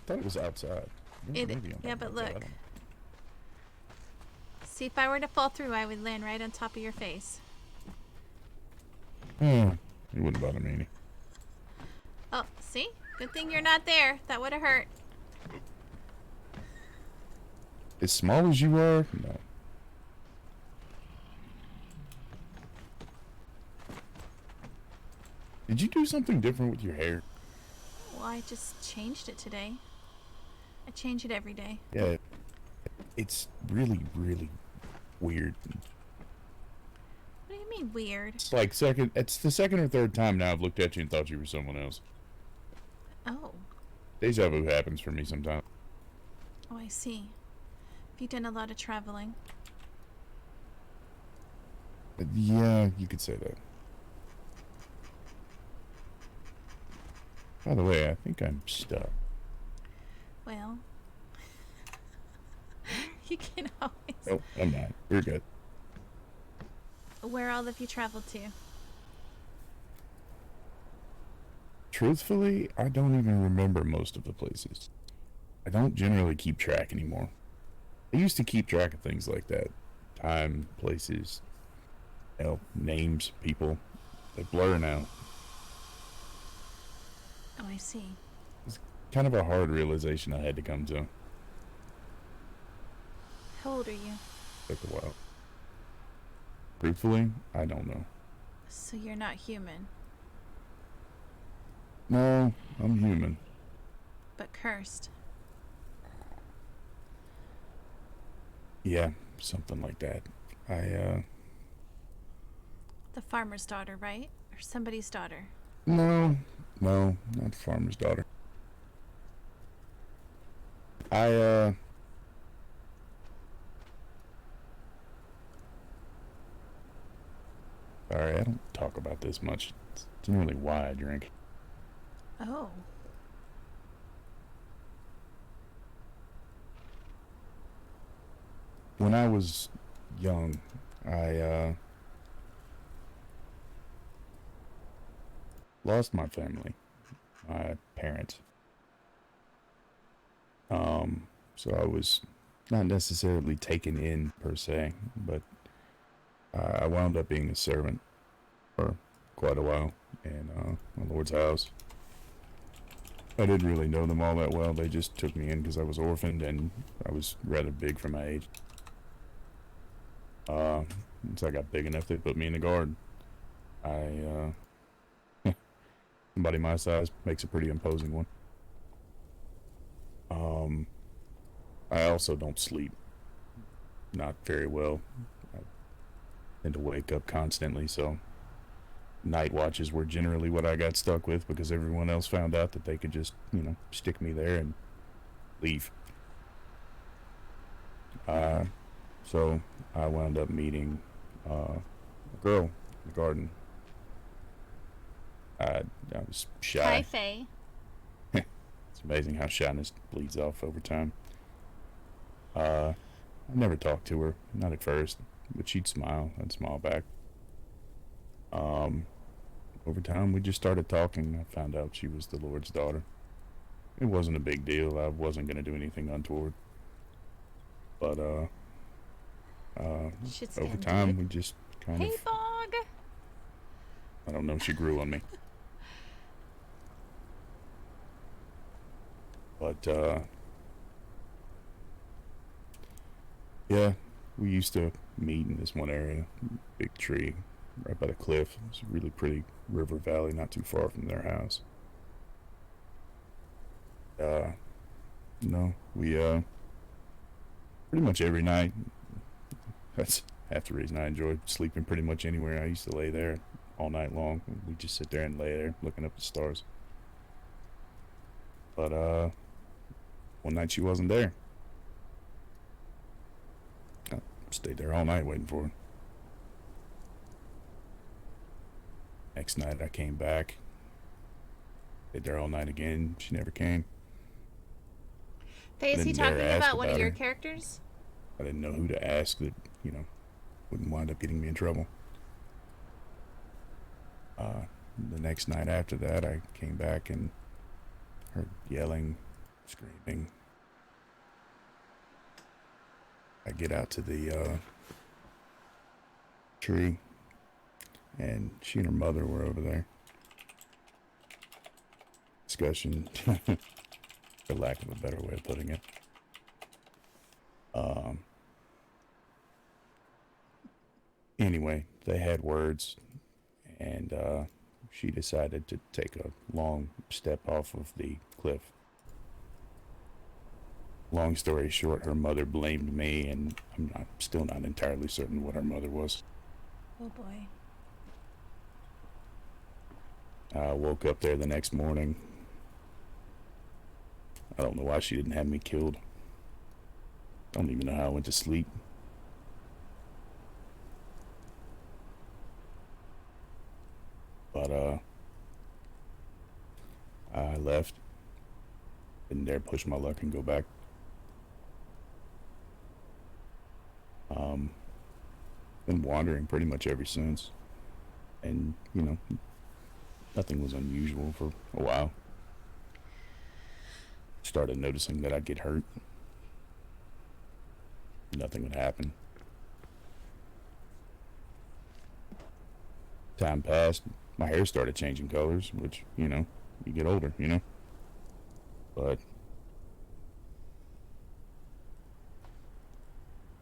thought it was outside. Maybe I'm Yeah, thinking but outside. I look. don't know. See, if I were to fall through, I would land right on top of your face. It wouldn't bother me any. Oh, see? Good thing you're not there. That would have hurt. As small as you are, no. Did you do something different with your hair? Well, I just changed it today. I change it every day. Yeah, it's really, really weird. What do you mean weird? It's like second. It's the second or third time now I've looked at you and thought you were someone else. Oh. Deja vu happens for me sometimes. Oh, I see. Have you done a lot of traveling? Yeah, you could say that. By the way, I think I'm stuck. Well, you can always. Oh, I'm not. We're good. Where all have you traveled to? Truthfully, I don't even remember most of the places. I don't generally keep track anymore. I used to keep track of things like that. Time, places, names, people. They blur now. Oh, I see. It's kind of a hard realization I had to come to. How old are you? Took a while. Truthfully, I don't know. So you're not human, No, I'm human. but cursed. Yeah, something like that. The farmer's daughter, right? Or somebody's daughter? No, no, not the farmer's daughter. I, sorry, I don't talk about this much. It's generally why I drink. Oh. When I was young, I lost my family, my parents. So I was not necessarily taken in per se, but I wound up being a servant for quite a while in my Lord's house. I didn't really know them all that well. They just took me in because I was orphaned and I was rather big for my age. Once I got big enough, they put me in the guard. Somebody my size makes a pretty imposing one. Um, I also don't sleep not very well. I tend to wake up constantly, so night watches were generally what I got stuck with because everyone else found out that they could just, stick me there and leave. Uh, so I wound up meeting a girl in the garden. I was Hi, shy. Faye. It's amazing how shyness bleeds off over time. I never talked to her, not at first, but she'd smile. I'd smile back. Um, Over time, we just started talking. I found out she was the Lord's daughter. It wasn't a big deal. I wasn't gonna do anything untoward. But uh, Should over stand, time, dude. we just kind of, Hey, Bog! I don't know, she grew on me. But yeah, we used to meet in this one area, big tree right by the cliff. It's a really pretty river valley, not too far from their house. Uh, no, we pretty much every night. That's half the reason I enjoyed sleeping pretty much anywhere. I used to lay there all night long. We just sit there and lay there looking up at the stars. But one night she wasn't there. I stayed there all night waiting for her. Next night I came back. Stayed there all night again. She never came. Faye, I is he didn't dare talking ask about one of about your her. characters? I didn't know who to ask that, wouldn't wind up getting me in trouble. The next night after that, I came back and heard yelling, screaming. I get out to the tree, and she and her mother were over there. Discussion, for lack of a better way of putting it. Anyway, they had words, and she decided to take a long step off of the cliff. Long story short, her mother blamed me, and I'm still not entirely certain what her mother was. Oh boy. I woke up there the next morning. I don't know why she didn't have me killed. Don't even know how I went to sleep. But I left. Didn't dare push my luck and go back. Been wandering pretty much ever since. And, you know, nothing was unusual for a while. Started noticing that I'd get hurt. Nothing would happen. Time passed. My hair started changing colors, which, you know, you get older, you know. But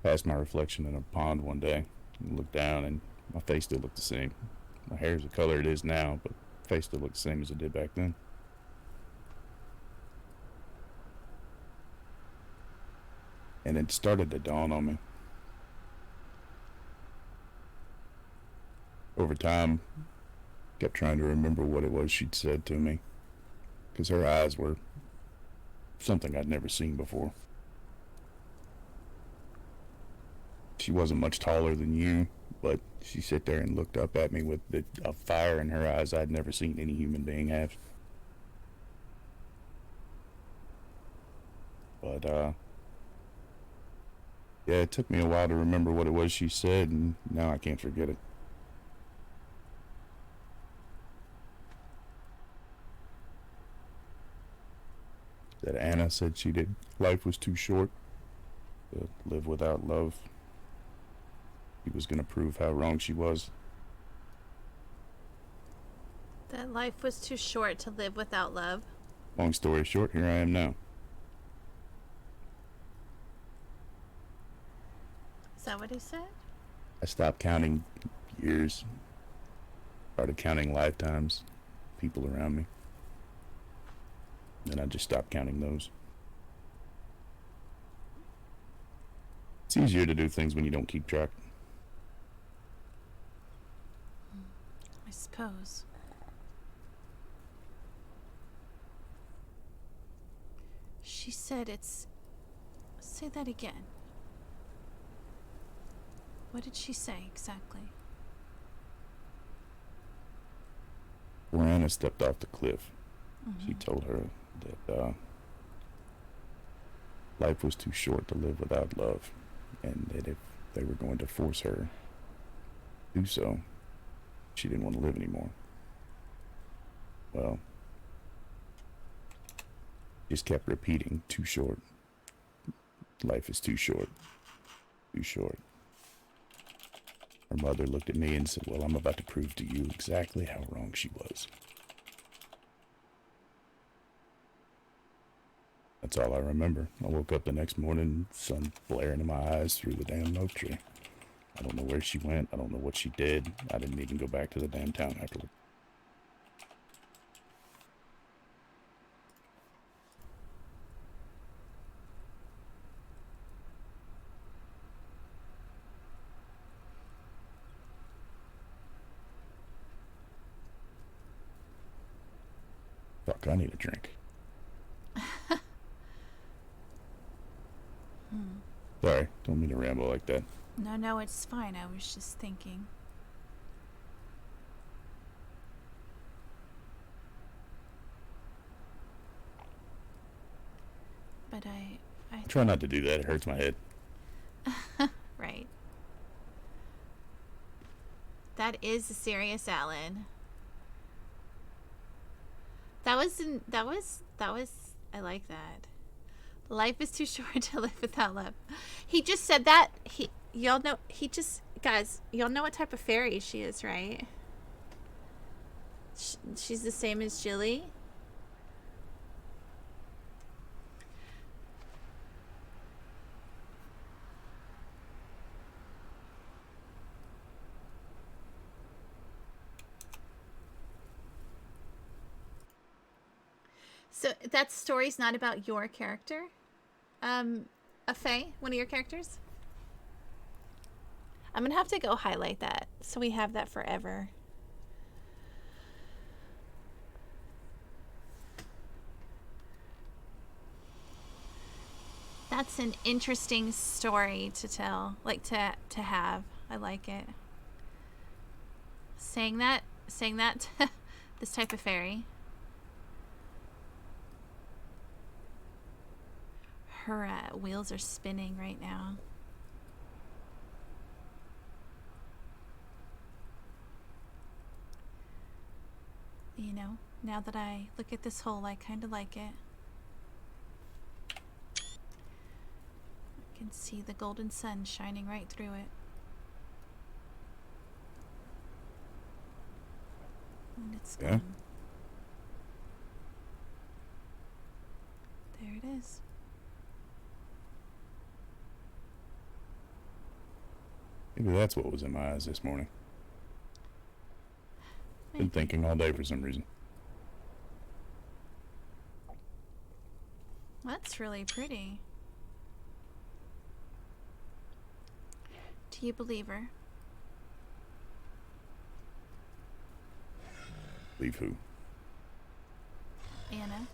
passed my reflection in a pond one day and looked down, and my face still looked the same. My hair's the color it is now, but face still looked the same as it did back then. And it started to dawn on me. Over time, kept trying to remember what it was she'd said to me, because her eyes were something I'd never seen before. She wasn't much taller than you, but she sat there and looked up at me with a fire in her eyes I'd never seen any human being have. But, yeah, it took me a while to remember what it was she said, and now I can't forget it. That Anna said life was too short to live without love. He was gonna prove how wrong she was. That life was too short to live without love. Long story short, here I am now. Is that what he said? I stopped counting years. Started counting lifetimes, people around me. Then I just stopped counting those. It's easier to do things when you don't keep track. I suppose. She said it's... Say that again. What did she say exactly? When Anna stepped off the cliff, Mm-hmm. she told her that life was too short to live without love, and that if they were going to force her to do so, she didn't want to live anymore. Well, just kept repeating, too short. Life is too short. Too short. Her mother looked at me and said, well, I'm about to prove to you exactly how wrong she was. That's all I remember. I woke up the next morning, sun blaring in my eyes through the damn oak tree. I don't know where she went. I don't know what she did. I didn't even go back to the damn town afterward. Fuck, I need a drink. Sorry, don't mean to ramble like that. No, it's fine. I was just thinking. But I Try not to do that. It hurts my head. right. That is serious, Alan. That was I like that. Life is too short to live without love. He just said that. Y'all know, guys, y'all know what type of fairy she is, right? She's the same as Jilly. So that story's not about your character? A Fae, one of your characters? I'm gonna have to go highlight that so we have that forever. That's an interesting story to tell, like to have. I like it. Saying that this type of fairy. Her wheels are spinning right now. You know, now that I look at this hole, I kind of like it. I can see the golden sun shining right through it. And it's gone. There it is. Maybe that's what was in my eyes this morning. Been thinking all day for some reason. That's really pretty. Do you believe her? Believe who? Anna?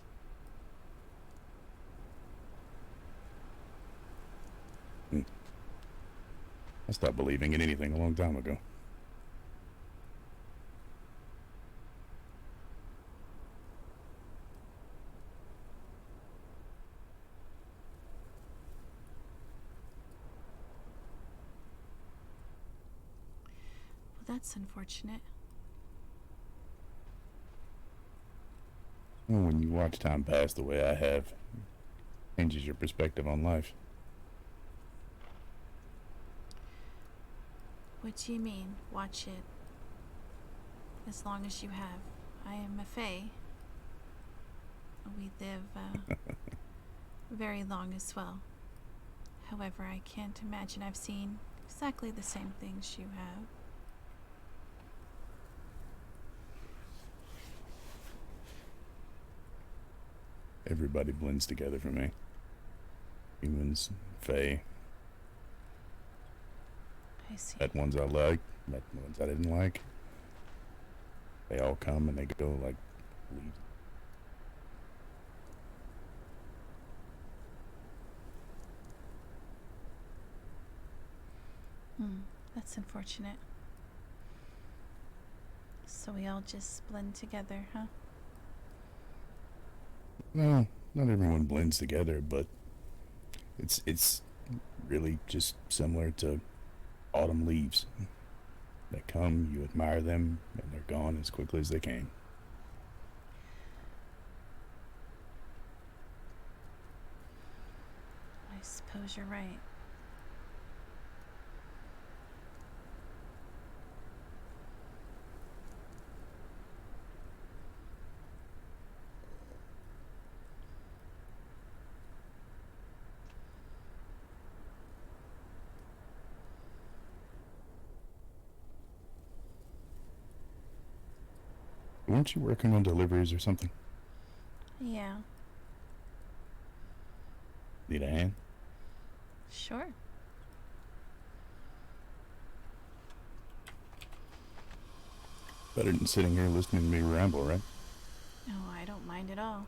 I stopped believing in anything a long time ago. Well, that's unfortunate. Well, when you watch time pass the way I have, it changes your perspective on life. What do you mean, watch it? As long as you have. I am a Fae. We live very long as well. However, I can't imagine I've seen exactly the same things you have. Everybody blends together for me. Humans, Fae. I see. Met ones I liked, met ones I didn't like. They all come and they go like leaves. That's unfortunate. So we all just blend together, huh? No, not everyone blends together, but it's really just similar to autumn leaves. They come, you admire them, and they're gone as quickly as they came. I suppose you're right. Weren't you working on deliveries or something? Yeah, Need a hand? sure. Better than sitting here listening to me ramble, right? Oh, I don't mind at all.